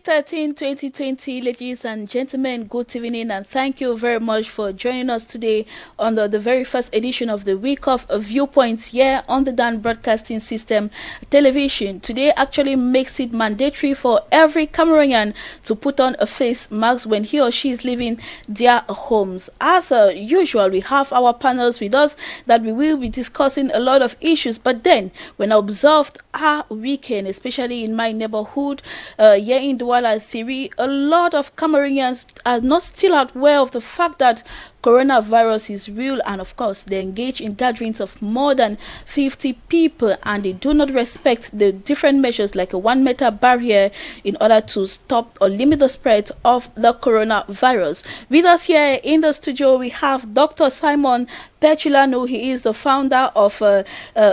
13, 2020, ladies and gentlemen, good evening and thank you very much for joining us today on the very first edition of the week of Viewpoints here on the Dan Broadcasting System television. Today actually makes it mandatory for every Cameroonian to put on a face mask when he or she is leaving their homes. As usual, we have our panels with us that we will be discussing a lot of issues, but then when I observed our weekend, especially in my neighborhood, here in Douala Theory, a lot of Cameroonians are not still aware of the fact that coronavirus is real, and of course they engage in gatherings of more than 50 people and they do not respect the different measures like a 1 meter barrier in order to stop or limit the spread of the coronavirus. With us here in the studio we have Dr. Simon Petula. He is the founder of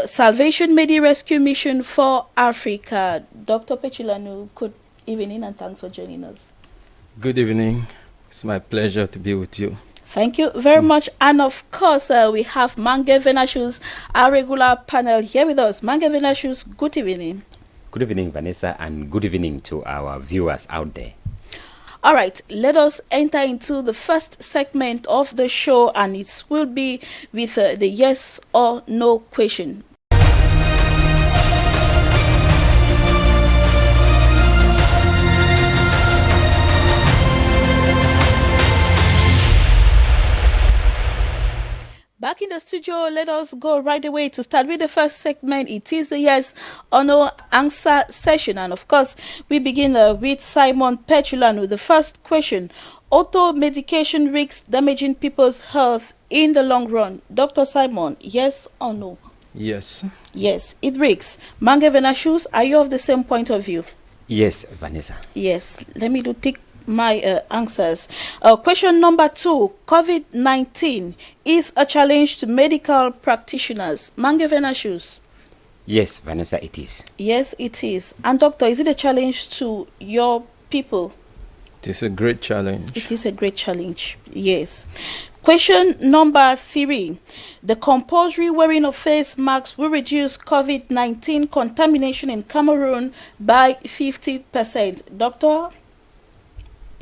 Salvation Medi Rescue Mission for Africa. Dr. Petula, good evening and thanks for joining us. Good evening. It's my pleasure to be with you. Thank you very much. And of course, we have Mange Venashus, our regular panel here with us. Mange Venashus, good evening. Good evening, Vanessa, and good evening to our viewers out there. All right, let us enter into the first segment of the show, and it will be with the yes or no question. Back in the studio, let us go right away to start with the first segment. It is the yes or no answer session. And of course, we begin with Simon Petula with the first question. Auto medication risks damaging people's health in the long run. Dr. Simon, yes or no? Yes. Yes, it risks. Mange Venashus, are you of the same point of view? Yes, Vanessa. Yes. Let me take my answers. Question number 2. COVID-19 is a challenge to medical practitioners. Mange Venashus. Yes, Vanessa, it is. Yes, it is. And doctor, is it a challenge to your people? It is a great challenge. It is a great challenge. Yes. Question number 3. The compulsory wearing of face masks will reduce COVID-19 contamination in Cameroon by 50%. Doctor?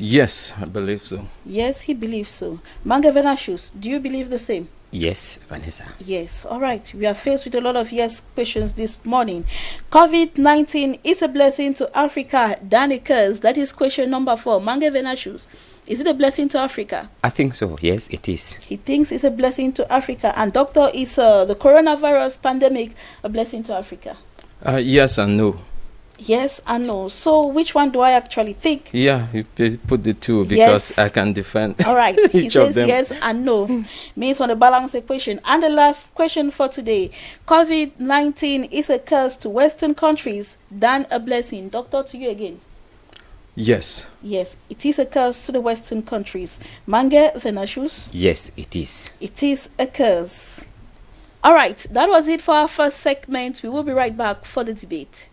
Yes, I believe so. Yes, he believes so. Mange Venashus, do you believe the same? Yes, Vanessa. Yes, all right. We are faced with a lot of yes questions this morning. COVID-19 is a blessing to Africa than a curse. That is question number 4. Mange Venashus, is it a blessing to Africa? I think so. Yes, it is. He thinks it's a blessing to Africa. And doctor, is the coronavirus pandemic a blessing to Africa? Yes and no. Yes and no. So which one do I actually think? Yeah, you put the two because yes. I can defend. All right. He each says of them. yes and no. Means on the balance equation. And the last question for today. COVID-19 is a curse to Western countries than a blessing. Doctor, to you again. Yes. Yes, it is a curse to the Western countries. Mange Venashus? Yes, it is. It is a curse. All right. That was it for our first segment. We will be right back for the debate.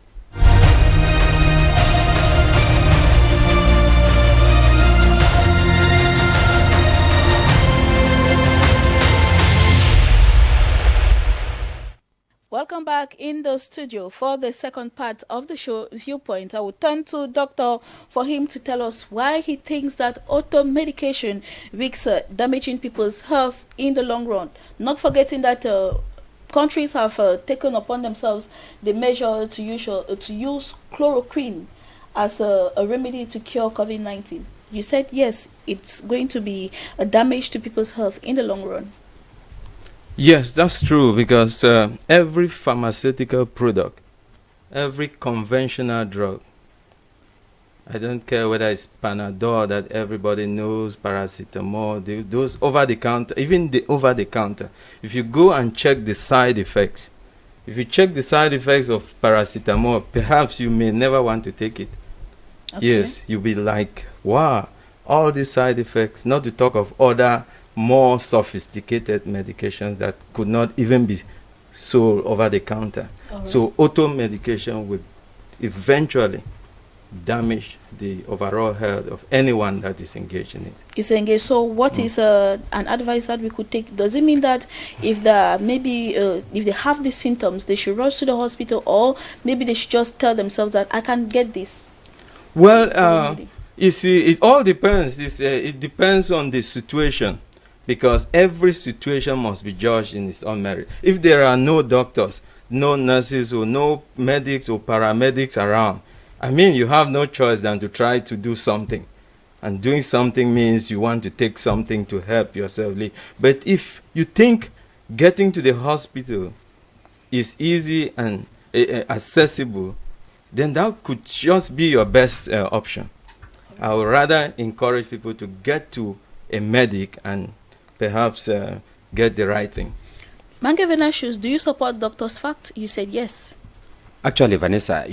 Welcome back in the studio for the second part of the show, Viewpoint. I will turn to Doctor for him to tell us why he thinks that auto medication risks damaging people's health in the long run. Not forgetting that countries have taken upon themselves the measure to use chloroquine as a remedy to cure COVID-19. You said yes, it's going to be a damage to people's health in the long run. Yes, that's true because every pharmaceutical product, every conventional drug, I don't care whether it's Panadol that everybody knows, paracetamol, those over-the-counter, even the over-the-counter. If you go and check the side effects, if you check the side effects of paracetamol, perhaps you may never want to take it. Okay. Yes, you'll be like, wow, all these side effects, not to talk of other more sophisticated medications that could not even be sold over the counter. Right. So auto medication would eventually damage the overall health of anyone that is engaged in it. Is engaged. So what is an advice that we could take? Does it mean that if if they have these symptoms, they should rush to the hospital, or maybe they should just tell themselves that I can get this? Well, you see, it all depends. It depends on the situation, because every situation must be judged in its own merit. If there are no doctors, no nurses, or no medics or paramedics around, I mean, you have no choice than to try to do something. And doing something means you want to take something to help yourself live. But if you think getting to the hospital is easy and accessible, then that could just be your best option. I would rather encourage people to get to a medic and perhaps get the right thing. Mangevena Shoes, do you support Doctor's Fact? You said yes. Actually, Vanessa,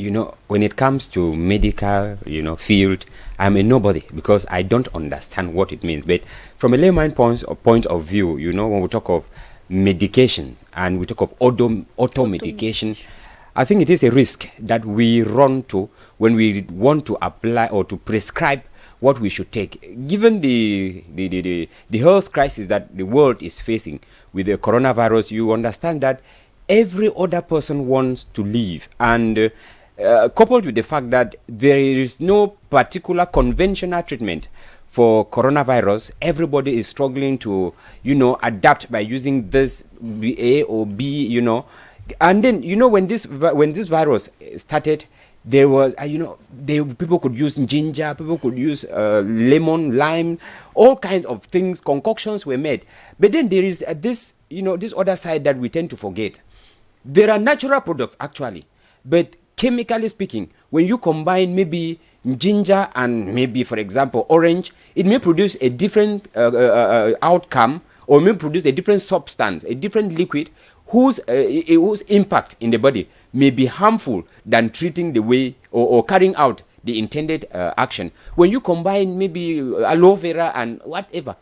when it comes to medical, field, I'm a nobody because I don't understand what it means. But from a layman point of view, when we talk of medication and we talk of auto medication, I think it is a risk that we run to when we want to apply or to prescribe what we should take. Given the health crisis that the world is facing with the coronavirus, you understand that every other person wants to live, and coupled with the fact that there is no particular conventional treatment for coronavirus, everybody is struggling to adapt by using this A or B, and then when this virus started, there was people could use ginger, people could use lemon, lime, all kinds of things, concoctions were made. But then there is this other side that we tend to forget. There are natural products actually, but chemically speaking, when you combine maybe ginger and maybe, for example, orange, it may produce a different outcome, or may produce a different substance, a different liquid whose impact in the body may be harmful than treating the way or carrying out the intended action. When you combine maybe aloe vera and whatever,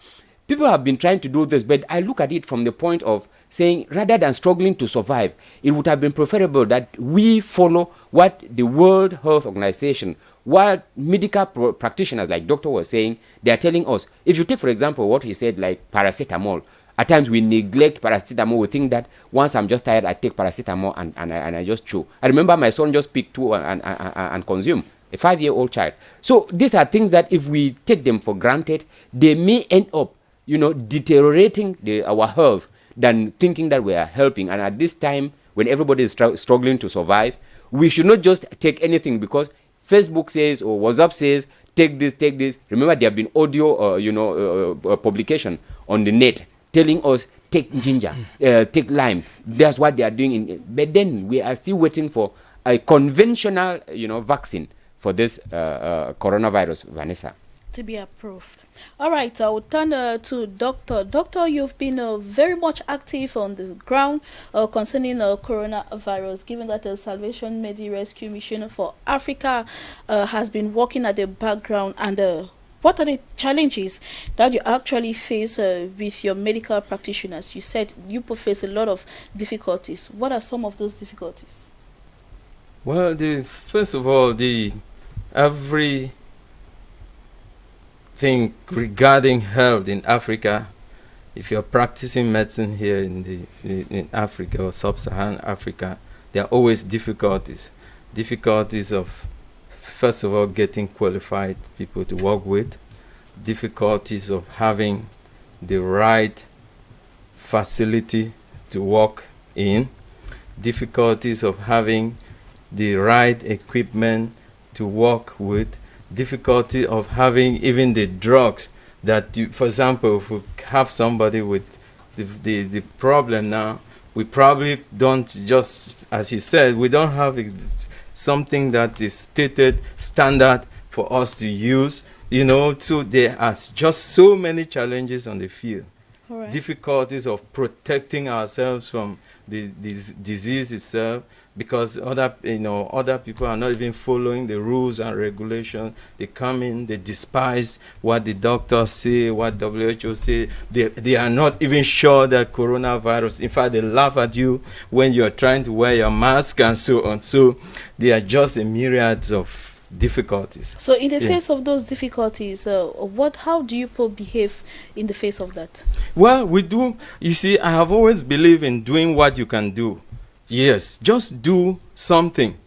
people have been trying to do this, but I look at it from the point of saying, rather than struggling to survive, it would have been preferable that we follow what the World Health Organization, what medical practitioners like doctor was saying. They are telling us, if you take, for example, what he said, like paracetamol, at times we neglect paracetamol. We think that once I'm just tired, I take paracetamol and I just chew. I remember my son just picked two and consume, a 5-year-old child. So these are things that if we take them for granted, they may end up, deteriorating our health than thinking that we are helping. And at this time, when everybody is struggling to survive, we should not just take anything because Facebook says or WhatsApp says, take this. Remember, there have been audio, publication on the net telling us, take ginger, take lime. That's what they are doing. But then we are still waiting for a conventional, vaccine for this coronavirus, Vanessa, to be approved. All right, I will turn to Doctor. Doctor, you've been very much active on the ground concerning coronavirus, given that the Salvation Medi Rescue Mission for Africa has been working at the background. And what are the challenges that you actually face with your medical practitioners? You said you face a lot of difficulties. What are some of those difficulties? Well, first of all, every thing regarding health in Africa, if you're practicing medicine here in Africa or sub-Saharan Africa, there are always difficulties of, first of all, getting qualified people to work with, difficulties of having the right facility to work in, difficulties of having the right equipment to work with, difficulty of having even the drugs that for example, if we have somebody with the problem now, we probably don't, just as he said, we don't have something that is stated standard for us to use, so there are just so many challenges on the field. Right. Difficulties of protecting ourselves from the disease itself, because other people are not even following the rules and regulations. They come in, they despise what the doctors say, what WHO say. They are not even sure that coronavirus. In fact, they laugh at you when you are trying to wear your mask and so on. So there are just a myriad of difficulties. So in the face of those difficulties, how do you behave in the face of that? Well, we do. You see, I have always believed in doing what you can do. Yes, just do something.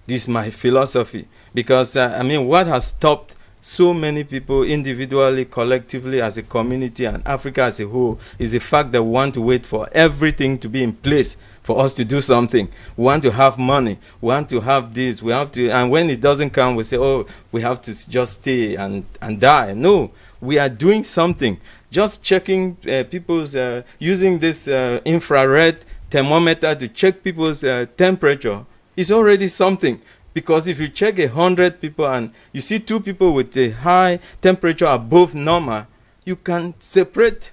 This is my philosophy. Because, I mean, what has stopped so many people individually, collectively, as a community, and Africa as a whole, is the fact that we want to wait for everything to be in place for us to do something. We want to have money. We want to have this. We have to, and when it doesn't come, we say, oh, we have to just stay and die. No, we are doing something. Just checking people's, using this infrared thermometer to check people's temperature is already something. Because if you check 100 people and you see 2 people with a high temperature above normal, you can separate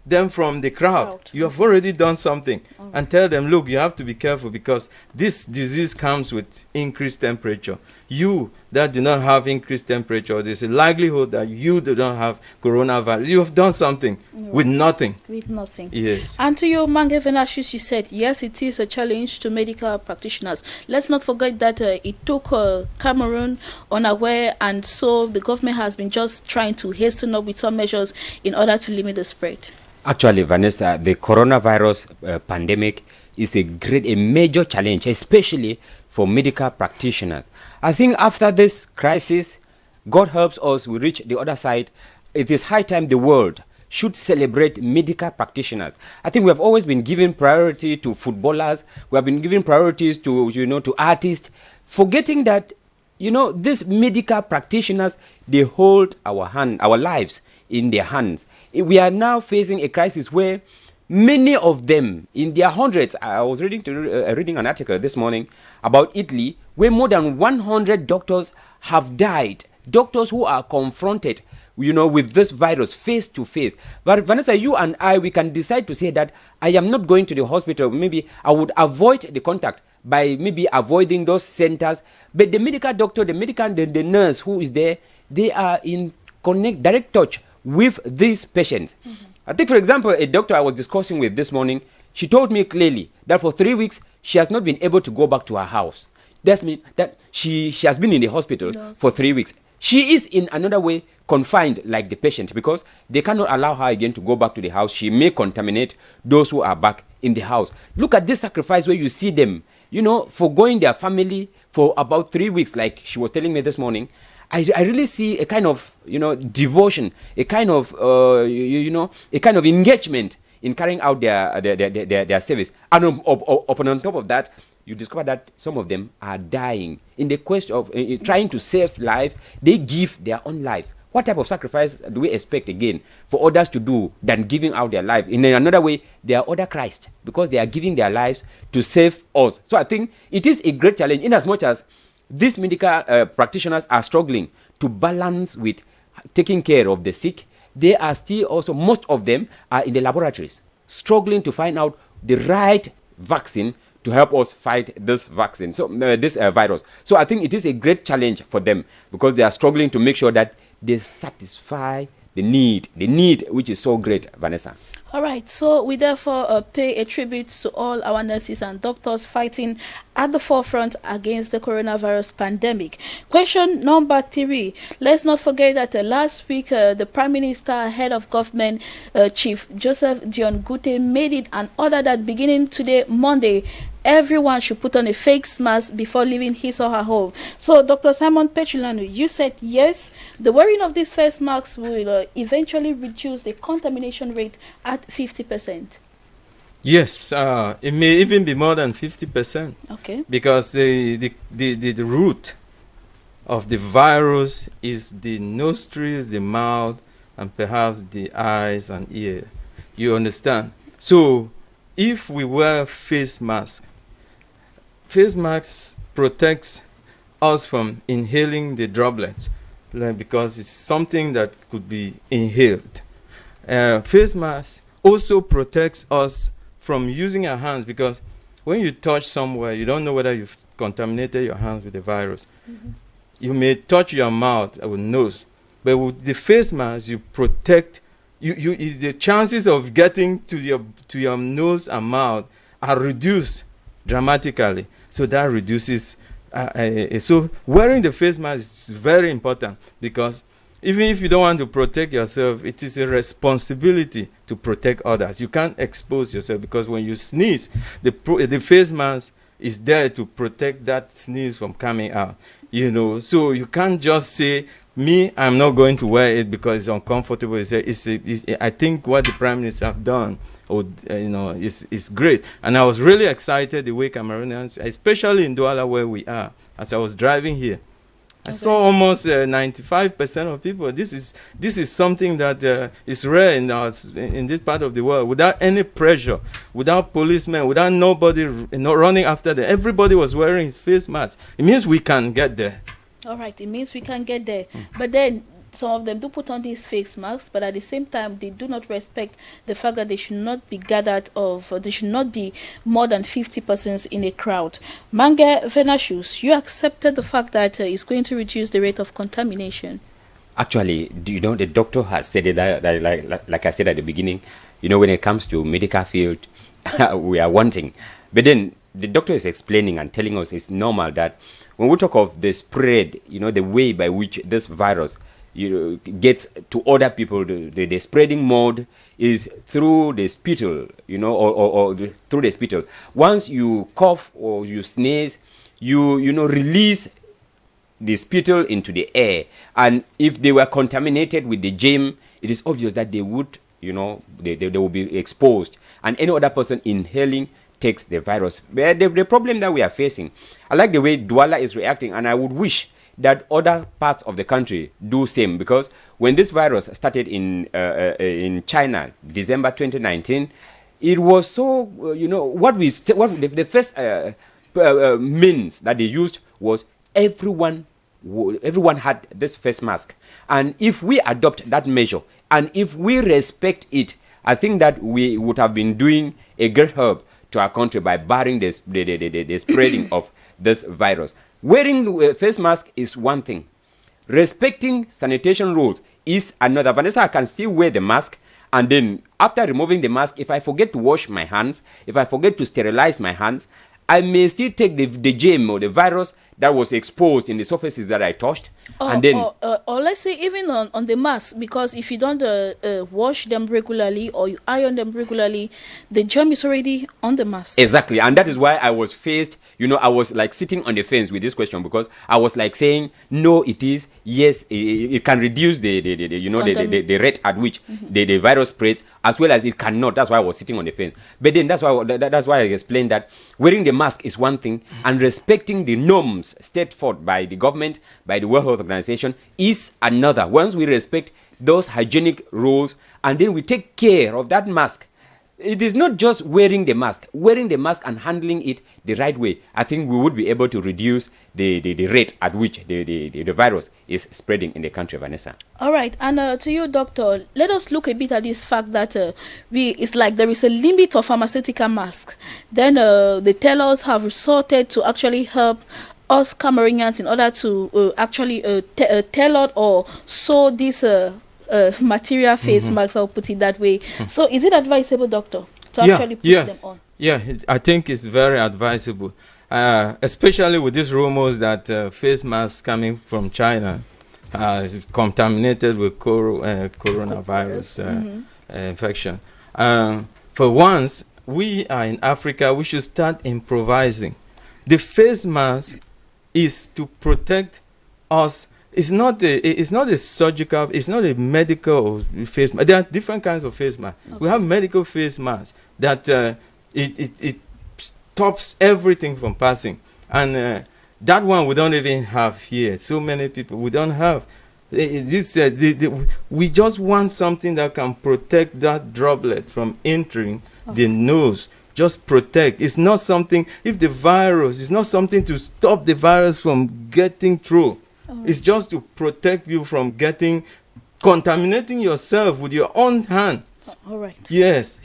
them from the crowd. You have already done something. And tell them, look, you have to be careful because this disease comes with increased temperature. You that do not have increased temperature, there's a likelihood that you do not have coronavirus. You have done something with nothing. With nothing. Yes. And to you, Mange Venashis, you said, yes, it is a challenge to medical practitioners. Let's not forget that it took Cameroon unaware, and so the government has been just trying to hasten up with some measures in order to limit the spread. Actually, Vanessa, the coronavirus pandemic is a major challenge, especially for medical practitioners. I think after this crisis, God helps us, we reach the other side. It is high time the world should celebrate medical practitioners. I think we have always been giving priority to footballers. We have been giving priorities to, to artists, forgetting that, these medical practitioners, they hold our lives in their hands. We are now facing a crisis where many of them, in their hundreds, I was reading an article this morning about Italy, where more than 100 doctors have died. Doctors who are confronted, with this virus face to face. But Vanessa, you and I, we can decide to say that I am not going to the hospital. Maybe I would avoid the contact by maybe avoiding those centers. But the medical doctor, the nurse who is there, they are in direct touch with these patients. I think, for example, a doctor I was discussing with this morning, she told me clearly that for 3 weeks, she has not been able to go back to her house. That means that she has been in the hospital for 3 weeks. She is in another way confined like the patient because they cannot allow her again to go back to the house. She may contaminate those who are back in the house. Look at this sacrifice where you see them, forgoing their family for about 3 weeks, like she was telling me this morning. I really see a kind of, devotion, a kind of, a kind of engagement in carrying out their service. And on top of that, you discover that some of them are dying in the quest of trying to save life. They give their own life. What type of sacrifice do we expect again for others to do than giving out their life? In another way, they are other Christ because they are giving their lives to save us. So I think it is a great challenge in as much as these medical practitioners are struggling to balance with taking care of the sick. They are still also, most of them are in the laboratories, struggling to find out the right vaccine to help us fight this vaccine, this virus. So I think it is a great challenge for them because they are struggling to make sure that they satisfy the need which is so great, Vanessa. All right, so we therefore pay a tribute to all our nurses and doctors fighting at the forefront against the coronavirus pandemic. Question number 3. Let's not forget that last week, the Prime Minister, head of government, Chief Joseph Dion Gute, made it an order that beginning today, Monday, everyone should put on a face mask before leaving his or her home. So, Dr. Simon Petula, you said yes, the wearing of these face masks will eventually reduce the contamination rate at 50%. Yes, it may even be more than 50%. Okay. Because the root of the virus is the nostrils, the mouth, and perhaps the eyes and ear. You understand? So, if we wear face masks protects us from inhaling the droplets, because it's something that could be inhaled. Face mask also protects us from using our hands, because when you touch somewhere, you don't know whether you've contaminated your hands with the virus. You may touch your mouth or nose, but with the face mask, you protect. The chances of getting to your nose and mouth are reduced dramatically. So that reduces. So wearing the face mask is very important, because even if you don't want to protect yourself, it is a responsibility to protect others. You can't expose yourself, because when you sneeze, the face mask is there to protect that sneeze from coming out. You know, so you can't just say, me, I'm not going to wear it because it's uncomfortable. I think what the Prime Minister have done, is great. And I was really excited the way Cameroonians, especially in Douala where we are, as I was driving here, I saw almost 95% of people. This is something that is rare in this part of the world. Without any pressure, without policemen, without nobody running after them. Everybody was wearing his face mask. It means we can get there. All right, it means we can get there. But then some of them do put on these face masks, but at the same time, they do not respect the fact that they should not be gathered there should not be more than 50 persons in a crowd. Mange Venashus, you accepted the fact that it's going to reduce the rate of contamination. Actually, the doctor has said it, like I said at the beginning, when it comes to medical field, we are wanting. But then the doctor is explaining and telling us it's normal that when we talk of the spread, the way by which this virus gets to other people, the spreading mode is through the spittle, or through the spittle. Once you cough or you sneeze, you release the spittle into the air. And if they were contaminated with the germ, it is obvious that they would, they will be exposed. And any other person inhaling takes the virus. But the problem that we are facing, I like the way Douala is reacting, and I would wish that other parts of the country do same, because when this virus started in China, December 2019, it was so, the first means that they used was everyone had this face mask. And if we adopt that measure, and if we respect it, I think that we would have been doing a great help to our country by barring the spreading of this virus. Wearing a face mask is one thing. Respecting sanitation rules is another. Vanessa, I can still wear the mask, and then after removing the mask, if I forget to wash my hands, if I forget to sterilize my hands, I may still take the germ or the virus that was exposed in the surfaces that I touched. Or let's say even on the mask, because if you don't wash them regularly or you iron them regularly, the germ is already on the mask. Exactly. And that is why I was faced, I was like sitting on the fence with this question, because I was like saying, no, it is, yes, it can reduce the rate at which the virus spreads, as well as it cannot. That's why I was sitting on the fence. But then that's why I explained that wearing the mask is one thing, and respecting the norms set forth by the government, by the World Health Organization, is another. Once we respect those hygienic rules, and then we take care of that mask, it is not just wearing the mask and handling it the right way. I think we would be able to reduce the rate at which the virus is spreading in the country, Vanessa. All right, and to you, doctor, let us look a bit at this fact that it's like there is a limit of pharmaceutical masks. Then the tellers have resorted to actually help us Cameroonians in order to actually tailor or sew this material face masks, I'll put it that way. So is it advisable, doctor, to actually put them on? Yeah, I think it's very advisable, especially with these rumors that face masks coming from China is contaminated with coronavirus infection. For once, we are in Africa, we should start improvising. The face mask is to protect us. It's not a surgical, it's not a medical face mask. There are different kinds of face masks. Okay. We have medical face masks that it stops everything from passing. And that one we don't even have here. So many people, we don't have. We just want something that can protect that droplet from entering the nose. Just protect. It's not something, if the virus, it's not something to stop the virus from getting through. It's just to protect you from contaminating yourself with your own hands. All right. Yes.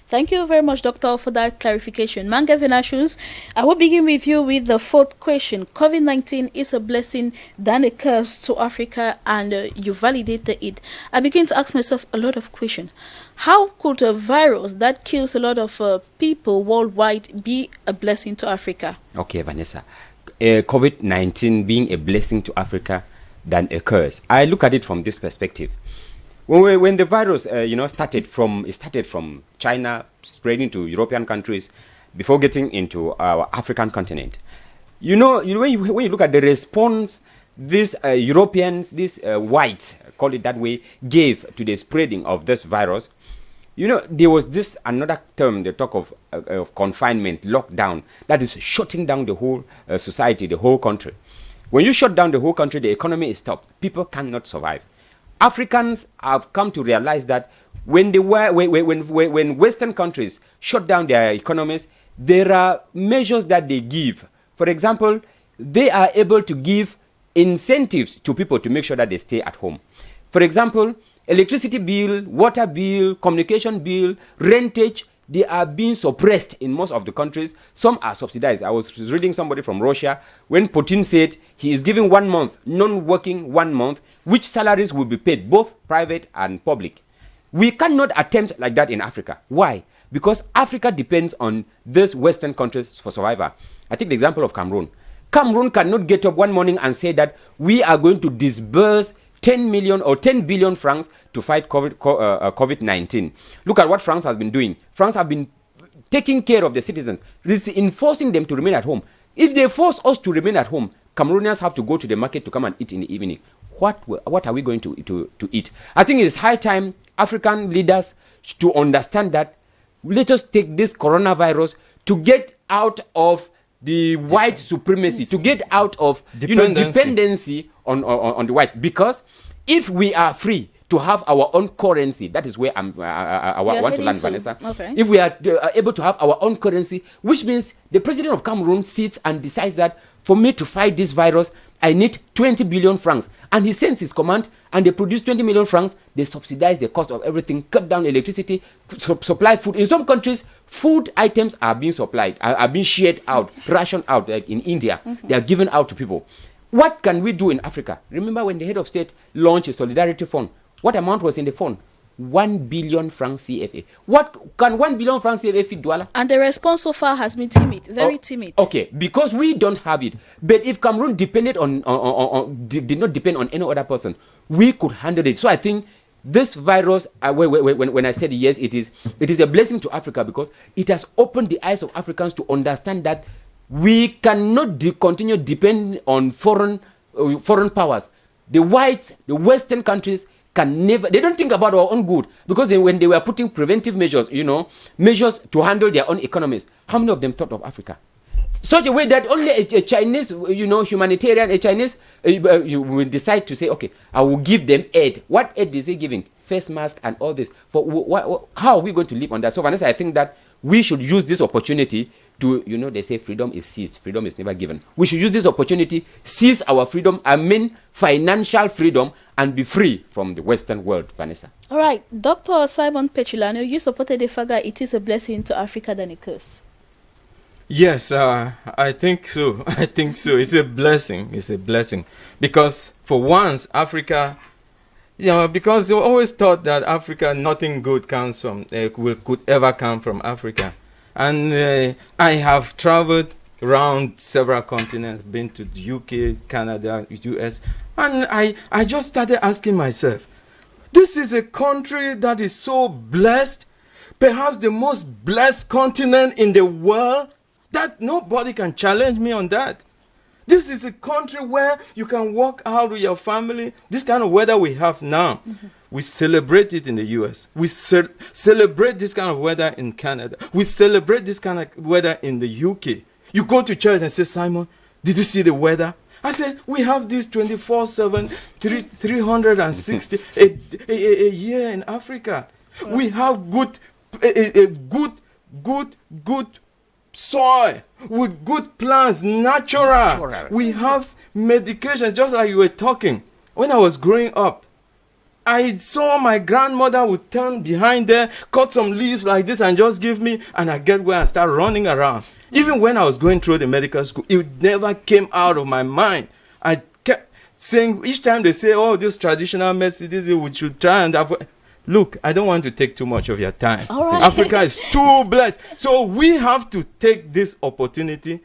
Thank you very much, doctor, for that clarification. Mange Venashus, I will begin with you with the fourth question. COVID-19 is a blessing than a curse to Africa, and you validated it. I begin to ask myself a lot of questions. How could a virus that kills a lot of people worldwide be a blessing to Africa? Okay, Vanessa. COVID-19 being a blessing to Africa than a curse. I look at it from this perspective. When the virus, started from China, spreading to European countries, before getting into our African continent. When you look at the response these Europeans, these whites, call it that way, gave to the spreading of this virus, there was this another term, they talk of confinement, lockdown, that is shutting down the whole society, the whole country. When you shut down the whole country, the economy is stopped. People cannot survive. Africans have come to realize that when Western countries shut down their economies, there are measures that they give. For example, they are able to give incentives to people to make sure that they stay at home. For example, electricity bill, water bill, communication bill, rentage, they are being suppressed in most of the countries. Some are subsidized. I was reading somebody from Russia when Putin said he is giving 1 month, non-working 1 month, which salaries will be paid, both private and public. We cannot attempt like that in Africa. Why? Because Africa depends on these Western countries for survival. I take the example of Cameroon. Cameroon cannot get up one morning and say that we are going to disburse 10 million or 10 billion francs to fight COVID-19. Look at what France has been doing. France have been taking care of the citizens, enforcing them to remain at home. If they force us to remain at home, Cameroonians have to go to the market to come and eat in the evening. What are we going to eat? I think it is high time African leaders to understand that let us take this coronavirus to get out of the white supremacy, to get out of dependency on the white. Because if we are free to have our own currency, that is where I want to land, Vanessa. Okay. If we are able to have our own currency, which means the president of Cameroon sits and decides that for me to fight this virus, I need 20 billion francs. And he sends his command and they produce 20 million francs. They subsidize the cost of everything, cut down electricity, supply food. In some countries, food items are being supplied, are being shared out, rationed out, like in India. They are given out to people. What can we do in Africa? Remember when the head of state launched a solidarity fund? What amount was in the fund? 1 billion francs CFA. What can 1 billion francs CFA feed Douala? And the response so far has been timid, very timid. Okay, because we don't have it. But if Cameroon depended did not depend on any other person, we could handle it. So I think this virus, when I said yes, it is a blessing to Africa because it has opened the eyes of Africans to understand that we cannot continue depend on foreign powers. The Western countries can never, they don't think about our own good because when they were putting preventive measures, measures to handle their own economies, how many of them thought of Africa? Such a way that only a Chinese, humanitarian, a Chinese will decide to say, okay, I will give them aid. What aid is he giving? Face mask and all this. How are we going to live on that? So Vanessa, I think that we should use this opportunity to, they say freedom is seized, freedom is never given. We should use this opportunity, seize our freedom, financial freedom, and be free from the Western world, Vanessa. All right, Dr. Simon Petula, you supported the fact that it is a blessing to Africa than a curse. Yes, I think so. It's a blessing. It's a blessing. Because for once, Africa, because they always thought that Africa, nothing good could ever come from Africa. And I have traveled around several continents, been to the UK, Canada, US, and I just started asking myself, this is a country that is so blessed, perhaps the most blessed continent in the world, that nobody can challenge me on that. This is a country where you can walk out with your family. This kind of weather we have now, we celebrate it in the US. We celebrate this kind of weather in Canada. We celebrate this kind of weather in the UK. You go to church and say, Simon, did you see the weather? I said, we have this 24/7, 360 a year in Africa. We have good soil with good plants, natural. We have medication, just like you were talking. When I was growing up, I saw my grandmother would turn behind there, cut some leaves like this and just give me, and I get where I start running around. Even when I was going through the medical school, it never came out of my mind. I kept saying, each time they say, oh, this traditional medicine, we should try and avoid. Look, I don't want to take too much of your time. All right. Africa is too blessed. So we have to take this opportunity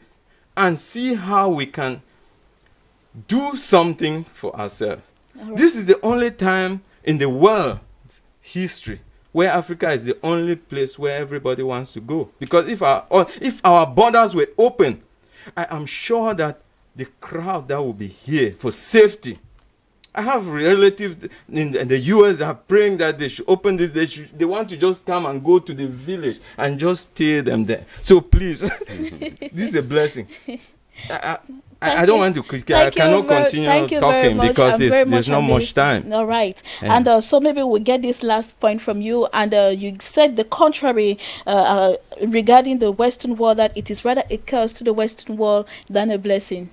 and see how we can do something for ourselves. Right. This is the only time in the world history where Africa is the only place where everybody wants to go. Because if our borders were open, I am sure that the crowd that will be here for safety. I have relatives in the US that are praying that they should open this. They want to just come and go to the village and just stay them there. So please, this is a blessing. I don't want to. I cannot continue talking because there's not much time. All right. Yeah. And so maybe we'll get this last point from you. And you said the contrary regarding the Western world, that it is rather a curse to the Western world than a blessing.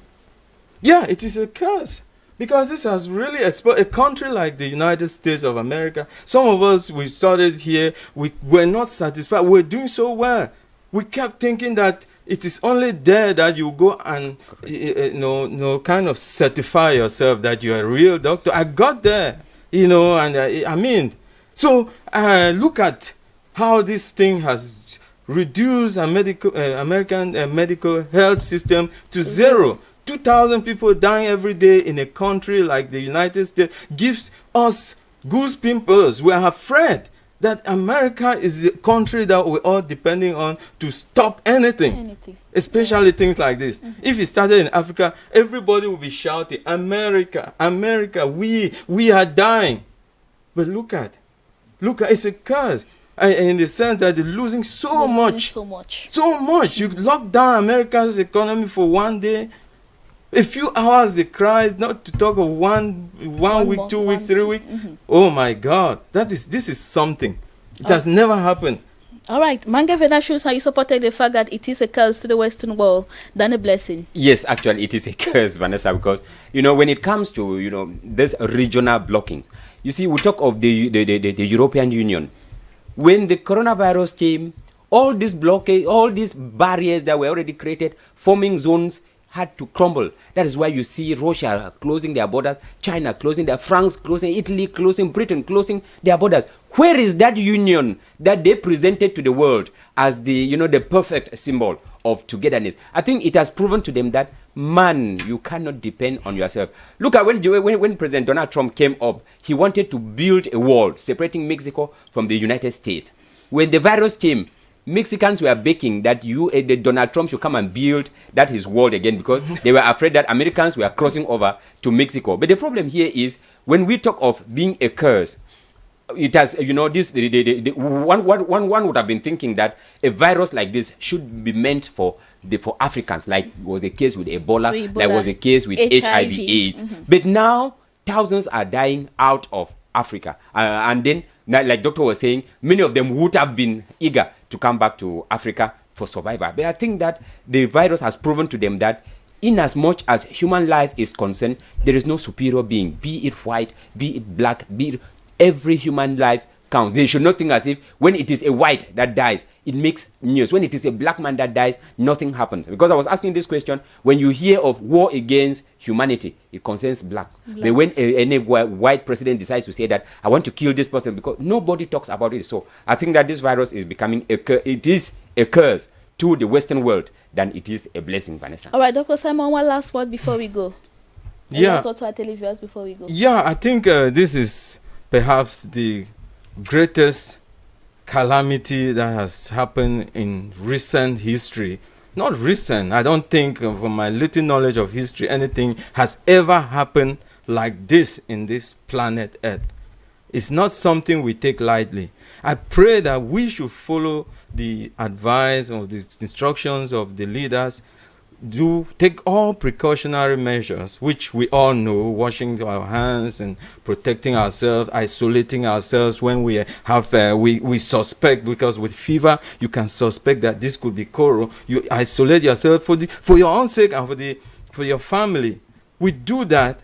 Yeah, it is a curse. Because this has really exposed a country like the United States of America. Some of us, we started here, we were not satisfied. We're doing so well. We kept thinking that it is only there that you go and kind of certify yourself that you're a real doctor. I got there, and so look at how this thing has reduced American medical health system to zero. 2,000 people dying every day in a country like the United States gives us goose pimples. We are afraid that America is the country that we're all depending on to stop anything. Especially things like this. Mm-hmm. If it started in Africa, everybody will be shouting, America, America, we are dying. But look at, it's a curse. In the sense that they're losing so much. You lock down America's economy for one day. A few hours they cry, not to talk of one week, 2 weeks, 3 weeks. Mm-hmm. Oh my God, this is something. It has never happened. All right, Mange Venashus, how you supported the fact that it is a curse to the Western world than a blessing? Yes, actually, it is a curse, Vanessa, because when it comes to this regional blocking, you see, we talk of the European Union. When the coronavirus came, all this blockade, all these barriers that were already created, forming zones, had to crumble. That is why you see Russia closing their borders, China closing their, France closing, Italy closing, Britain closing their borders. Where is that union that they presented to the world as the perfect symbol of togetherness? I think it has proven to them that, man, you cannot depend on yourself. Look at when President Donald Trump came up, he wanted to build a wall separating Mexico from the United States. When the virus came, Mexicans were begging that Donald Trump should come and build that his wall again, because they were afraid that Americans were crossing over to Mexico. But the problem here is, when we talk of being a curse, it has, one would have been thinking that a virus like this should be meant for Africans, like was the case with Ebola, like was the case with HIV/AIDS. Mm-hmm. But now thousands are dying out of Africa, and then, like Doctor was saying, many of them would have been eager to come back to Africa for survival. But I think that the virus has proven to them that, in as much as human life is concerned, there is no superior being, be it white, be it black, every human life counts. They should not think as if when it is a white that dies, it makes news. When it is a black man that dies, nothing happens. Because I was asking this question, when you hear of war against humanity, it concerns black. But when any white president decides to say that, I want to kill this person, because nobody talks about it. So I think that this virus is becoming it is a curse to the Western world than it is a blessing, Vanessa. All right, Dr. Simon, one last word before we go. That's what I tell viewers before we go. Yeah, I think this is perhaps the greatest calamity that has happened in recent history. Not recent. I don't think, from my little knowledge of history, anything has ever happened like this in this planet Earth. It's not something we take lightly. I pray that we should follow the advice or the instructions of the leaders. Do take all precautionary measures, which we all know: washing our hands and protecting ourselves, isolating ourselves when we have we suspect, because with fever you can suspect that this could be coro. You isolate yourself for your own sake and for your family. We do that,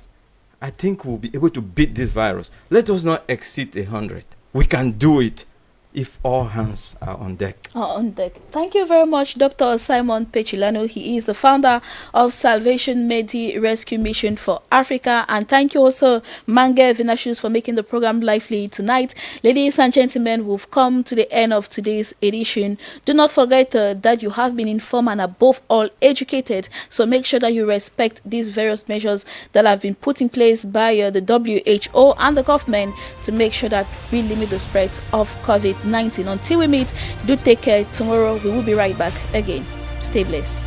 I think we'll be able to beat this virus. Let us not exceed 100. We can do it. if all hands are on deck. On deck. Thank you very much, Dr. Simon Petula. He is the founder of Salvation Medi Rescue Mission for Africa. And thank you also, Mange Vinashus, for making the program lively tonight. Ladies and gentlemen, we've come to the end of today's edition. Do not forget that you have been informed and above all educated. So make sure that you respect these various measures that have been put in place by the WHO and the government to make sure that we limit the spread of COVID-19. Until we meet, do take care. Tomorrow we will be right back again. Stay blessed.